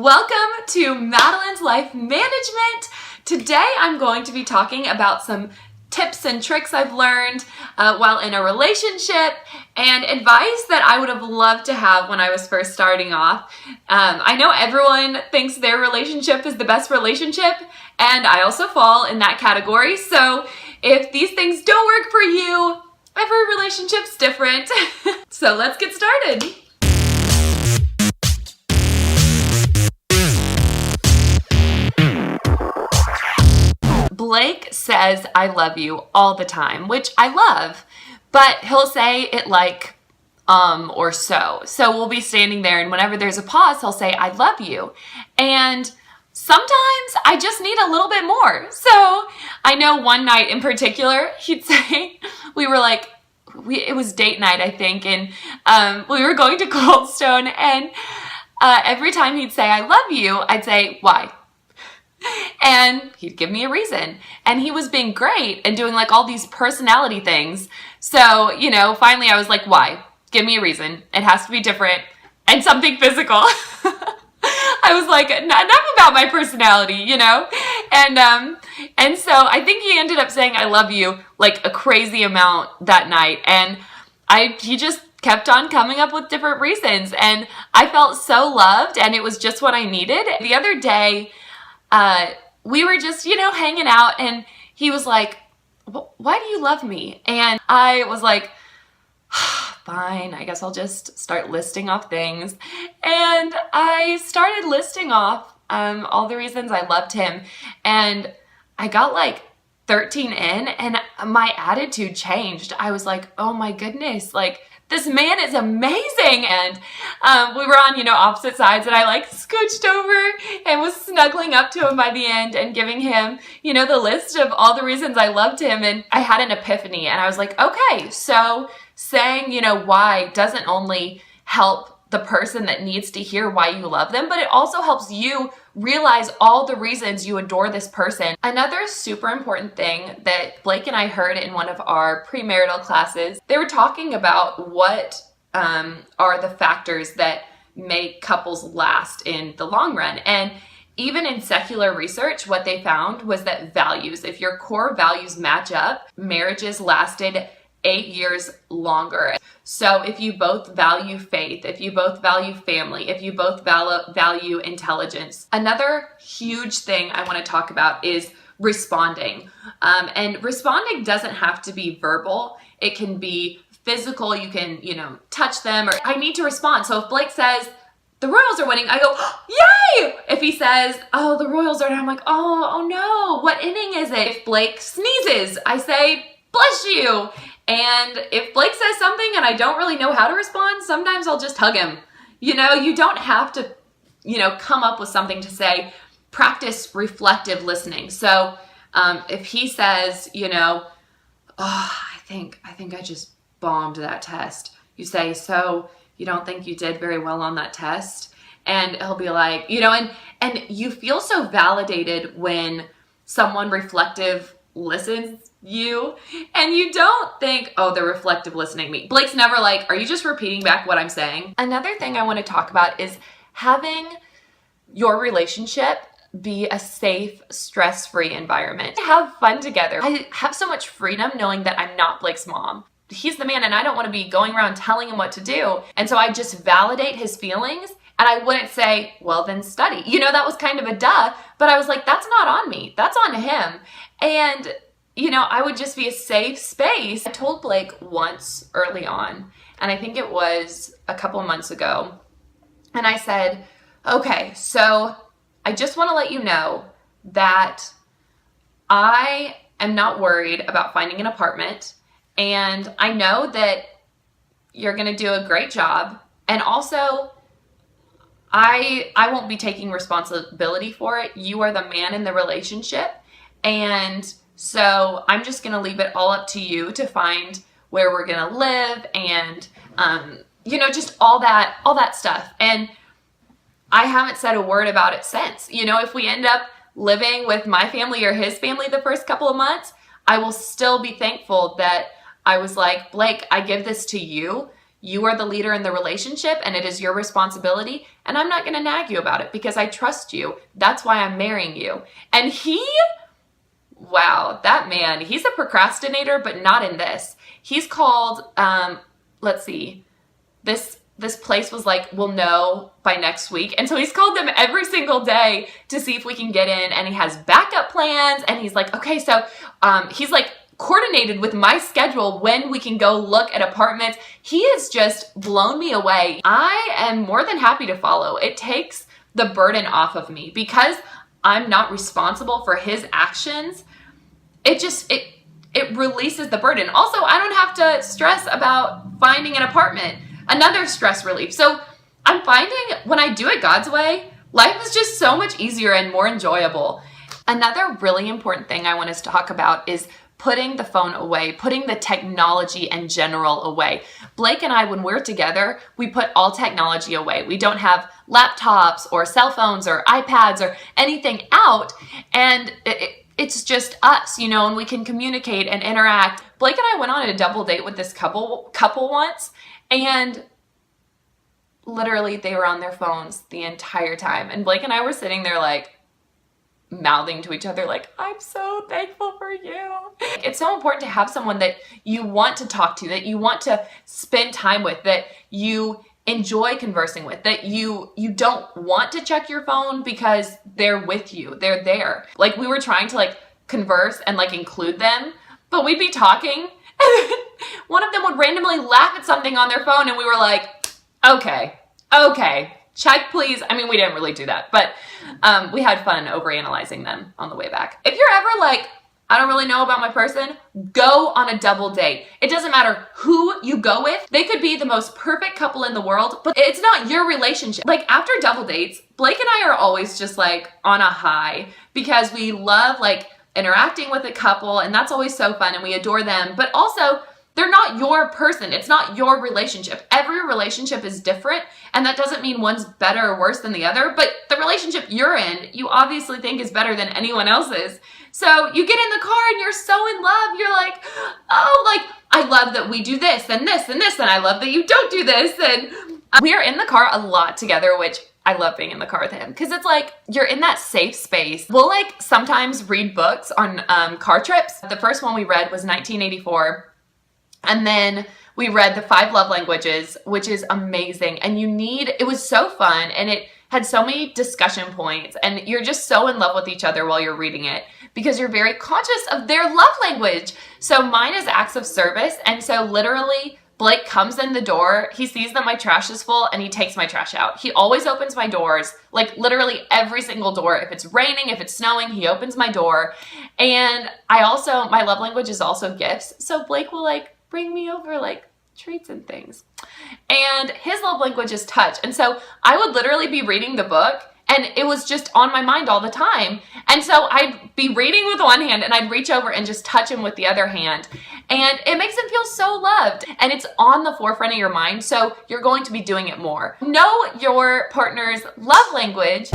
Welcome to Madeline's Life Management. Today I'm going to be talking about some tips and tricks I've learned while in a relationship and advice that I would have loved to have when I was first starting off. I know everyone thinks their relationship is the best relationship, and I also fall in that category. So if these things don't work for you, every relationship's different. So let's get started. Blake says I love you all the time, which I love, but he'll say it like or so. So we'll be standing there, and whenever there's a pause, he'll say I love you. And sometimes I just need a little bit more. So I know one night in particular, he'd say, it was date night, I think, and we were going to Cold Stone, and every time he'd say I love you, I'd say, why? And he'd give me a reason. And he was being great and doing like all these personality things. So, finally I was like, why? Give me a reason. It has to be different and something physical. I was like, enough about my personality, And so I think he ended up saying I love you like a crazy amount that night. And he just kept on coming up with different reasons. And I felt so loved, and it was just what I needed. The other day, we were just, hanging out, and he was like, why do you love me? And I was like, fine, I guess I'll just start listing off things. And I started listing off all the reasons I loved him, and I got like 13 in, and my attitude changed. I was like, oh my goodness, like, this man is amazing. And we were on, opposite sides, and I scooched over and was snuggling up to him by the end and giving him, the list of all the reasons I loved him. And I had an epiphany, and I was like, okay, so saying, why doesn't only help the person that needs to hear why you love them, but it also helps you realize all the reasons you adore this person. Another super important thing that Blake and I heard in one of our premarital classes, they were talking about what are the factors that make couples last in the long run. And even in secular research, what they found was that values, if your core values match up, marriages lasted 8 years longer. So if you both value faith, if you both value family, if you both value intelligence. Another huge thing I want to talk about is responding. And responding doesn't have to be verbal. It can be physical. You can, touch them, or I need to respond. So if Blake says, the Royals are winning, I go, yay! If he says, oh, the Royals are, I'm like, oh no, what inning is it? If Blake sneezes, I say, bless you. And if Blake says something and I don't really know how to respond, sometimes I'll just hug him. You don't have to, come up with something to say. Practice reflective listening. So if he says, I think I just bombed that test. You say, so you don't think you did very well on that test? And he'll be like, and you feel so validated when someone reflective listens you, and you don't think, oh, they're reflective listening me. Blake's never like, are you just repeating back what I'm saying? Another thing I want to talk about is having your relationship be a safe, stress-free environment. Have fun together. I have so much freedom knowing that I'm not Blake's mom. He's the man, and I don't want to be going around telling him what to do. And so I just validate his feelings, and I wouldn't say, well, then study. That was kind of a duh, but I was like, that's not on me. That's on him. And I would just be a safe space. I told Blake once early on, and I think it was a couple of months ago, and I said, okay, so I just want to let you know that I am not worried about finding an apartment, and I know that you're going to do a great job, and also I won't be taking responsibility for it. You are the man in the relationship, and so I'm just going to leave it all up to you to find where we're going to live and, just all that stuff. And I haven't said a word about it since. If we end up living with my family or his family the first couple of months, I will still be thankful that I was like, Blake, I give this to you. You are the leader in the relationship and it is your responsibility, and I'm not going to nag you about it because I trust you. That's why I'm marrying you. And wow, that man, he's a procrastinator, but not in this. He's called, let's see, this place was like, we'll know by next week. And so he's called them every single day to see if we can get in, and he has backup plans, and he's like, okay, so he's like coordinated with my schedule when we can go look at apartments. He has just blown me away. I am more than happy to follow. It takes the burden off of me because I'm not responsible for his actions. It releases the burden. Also, I don't have to stress about finding an apartment. Another stress relief. So I'm finding when I do it God's way, life is just so much easier and more enjoyable. Another really important thing I want us to talk about is putting the phone away, putting the technology in general away. Blake and I, when we're together, we put all technology away. We don't have laptops or cell phones or iPads or anything out, and it's just us, you know, and we can communicate and interact. Blake and I went on a double date with this couple once, and literally they were on their phones the entire time. And Blake and I were sitting there like mouthing to each other like, I'm so thankful for you. It's so important to have someone that you want to talk to, that you want to spend time with, that you enjoy conversing with, that you don't want to check your phone because they're with you, they're there. Like we were trying to like converse and like include them, but we'd be talking and one of them would randomly laugh at something on their phone, and we were like, okay, check please. I mean, we didn't really do that, but we had fun overanalyzing them on the way back. If you're ever like, I don't really know about my person, go on a double date. It doesn't matter who you go with. They could be the most perfect couple in the world, but it's not your relationship. Like after double dates, Blake and I are always just like on a high because we love like interacting with a couple, and that's always so fun and we adore them, but also they're not your person. It's not your relationship. Every relationship is different, and that doesn't mean one's better or worse than the other, but the relationship you're in, you obviously think is better than anyone else's. So you get in the car and you're so in love. You're like, oh, like, I love that we do this and this and this, and I love that you don't do this. And we are in the car a lot together, which I love being in the car with him because it's like you're in that safe space. We'll like sometimes read books on car trips. The first one we read was 1984. And then we read The 5 Love Languages, which is amazing. And it was so fun, and it had so many discussion points, and you're just so in love with each other while you're reading it because you're very conscious of their love language. So mine is acts of service. And so literally Blake comes in the door, he sees that my trash is full, and he takes my trash out. He always opens my doors, like literally every single door. If it's raining, if it's snowing, he opens my door. And my love language is also gifts. So Blake will like bring me over like treats and things. And his love language is touch. And so I would literally be reading the book and it was just on my mind all the time. And so I'd be reading with one hand and I'd reach over and just touch him with the other hand. And it makes him feel so loved. And it's on the forefront of your mind. So you're going to be doing it more. Know your partner's love language.